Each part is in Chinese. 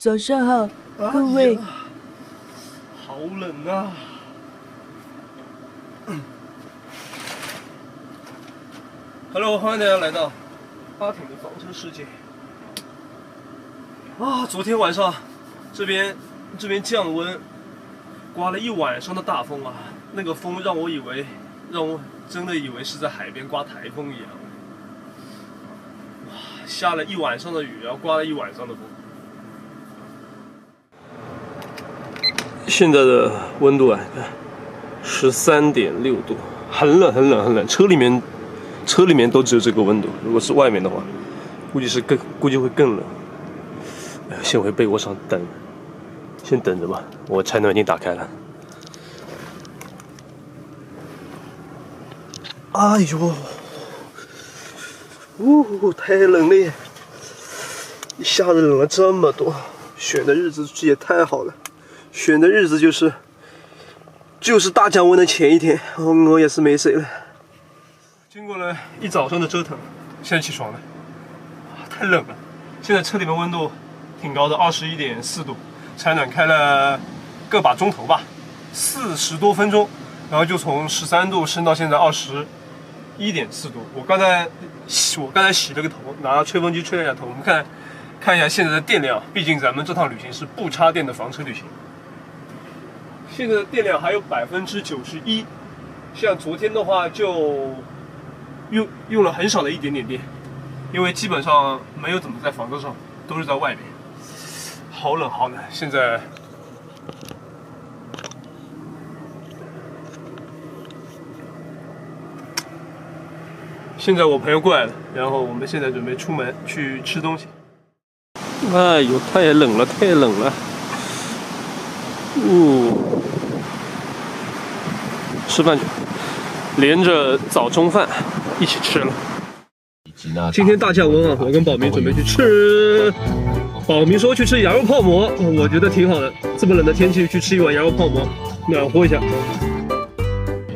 早上好，各位。好冷啊！Hello， 欢迎大家来到阿挺的房车世界。昨天晚上这边降温，刮了一晚上的大风啊，那个风让我真的以为是在海边刮台风一样。下了一晚上的雨，然后刮了一晚上的风。现在的温度啊，看13.6度，很冷很冷很冷。车里面都只有这个温度，如果是外面的话，估计会更冷。先回被窝上先等着吧。我柴暖已经打开了。哎呦，太冷了耶！一下子冷了这么多，选的日子也太好了。选的日子就是大降温的前一天，我也是没谁了。经过了一早上的折腾，现在起床了，太冷了。现在车里面温度挺高的，21.4度，柴暖开了个把钟头吧，40多分钟，然后就从13度升到现在21.4度。我刚才洗了个头，拿吹风机吹了一下头，我们看一下现在的电量，毕竟咱们这趟旅行是不插电的房车旅行。现在的电量还有91%，像昨天的话就用了很少的一点点电，因为基本上没有怎么在房车上，都是在外面。好冷好冷，现在我朋友过来了，然后我们现在准备出门去吃东西。哎呦，太冷了，太冷了。吃饭去，连着早中饭一起吃了。今天大降温啊，我跟宝明准备去吃。宝明说去吃羊肉泡馍，我觉得挺好的。这么冷的天气去吃一碗羊肉泡馍，暖和一下。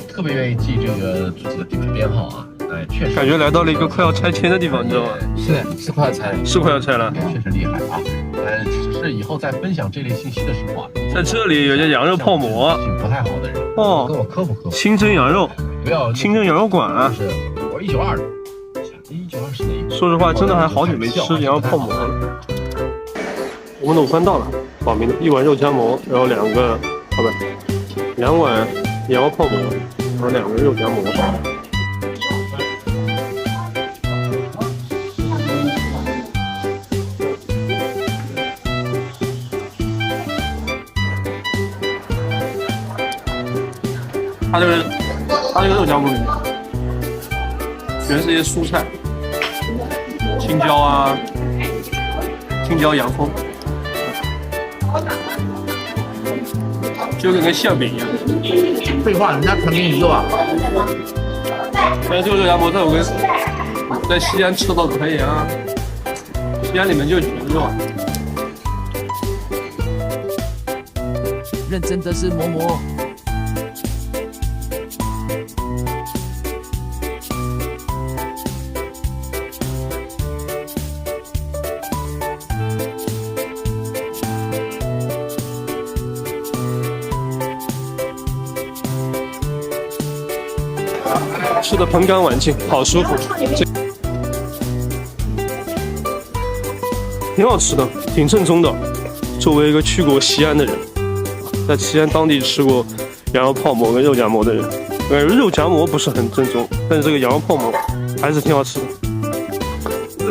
特别愿意记这个自己的地图编号啊，哎，确实感觉来到了一个快要拆迁的地方，你知道吗？是快要拆了，是快要拆了，确实厉害啊。只是以后在分享这类信息的时候啊，在这里有些羊肉泡馍，不太好的人哦，跟我科普。清蒸羊肉，不要清蒸羊肉馆啊。是，我是192的，192是哪一个？说实话，真的还好久没吃羊肉泡馍了。我们的午饭到了，报名的1碗肉夹馍，然后2碗羊肉泡馍，然后2个肉夹馍。它这个肉夹馍里面全是一些蔬菜，青椒、洋葱，就跟个馅饼一样。废话，人家肯定一个吧。但是这个肉夹馍在我在西安吃到的可以啊，西安里面就有全肉啊。认真的是馍馍。吃的盆干碗净，好舒服，挺好吃的，挺正宗的。作为一个去过西安的人，在西安当地吃过羊肉泡馍跟肉夹馍的人，感觉肉夹馍不是很正宗，但是这个羊肉泡馍还是挺好吃的。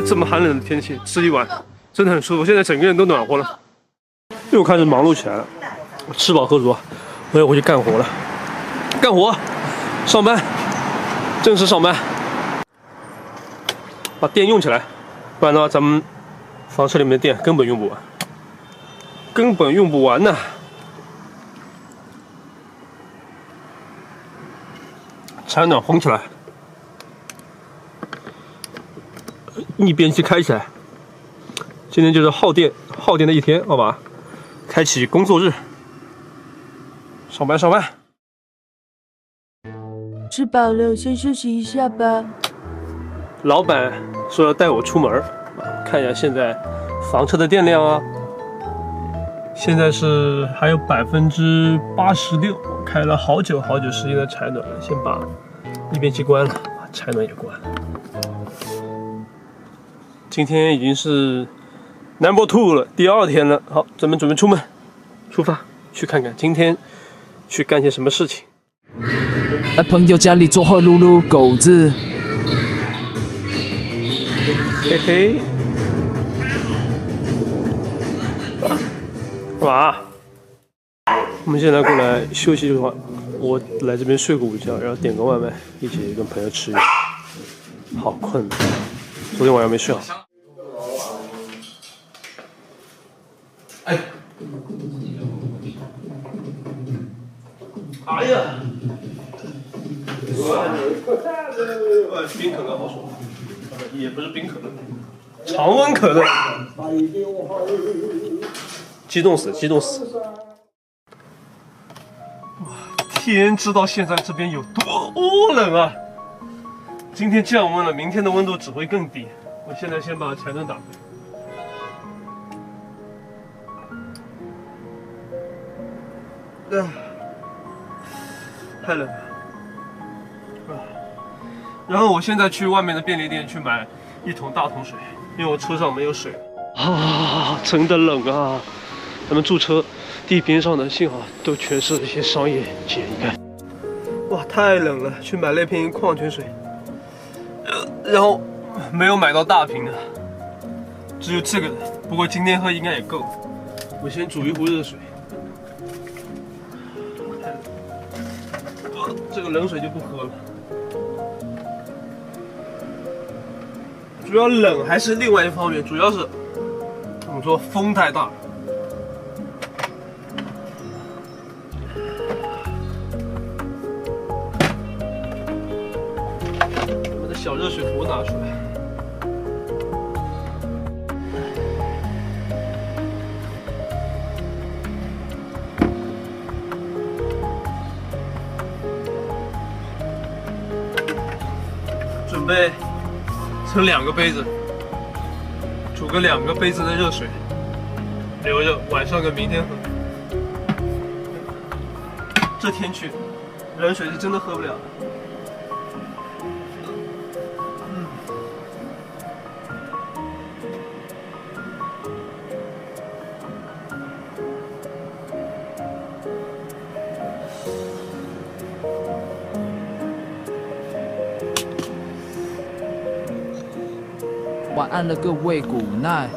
这么寒冷的天气吃一碗真的很舒服，现在整个人都暖和了，又开始忙碌起来了。吃饱喝足，我要回去干活了，干活，上班。正式上班，把电用起来，不然的话咱们房车里面的电根本用不完呢。柴暖烘起来，逆变器开起来。今天就是耗电的一天，好吧？开启工作日，上班。吃饱了，先休息一下吧。老板说要带我出门，看一下现在房车的电量啊。现在是还有86%，开了好久时间的柴暖，先把逆变器关了，把柴暖也关了。今天已经是 No.2 了，第2天了。好，咱们准备出门，出发去看看今天去干些什么事情。来朋友家里做客撸撸狗子，嘿嘿。干嘛？我们现在过来休息一会儿，我来这边睡个午觉，然后点个外卖，一起跟朋友吃。好困，昨天晚上没睡好。哎，哎呀，冰可乐好爽，也不是冰可乐，常温可乐。激动死！哇，天知道现在这边有多冷啊！今天降温了，明天的温度只会更低。我现在先把柴灯打开。太冷了。然后我现在去外面的便利店去买1桶大桶水，因为我车上没有水。真的冷啊！咱们驻车地边上的幸好都全是一些商业街，你看。哇，太冷了，去买了一瓶矿泉水，然后没有买到大瓶的，只有这个的。不过今天喝应该也够。我先煮一壶热水。这个冷水就不喝了。主要冷还是另外一方面，主要是我们说风太大。我的小热水壶拿出来。准备盛2个杯子，煮个2个杯子的热水，留着晚上跟明天喝。这天去，冷水是真的喝不了的。晚安了各位，古奈。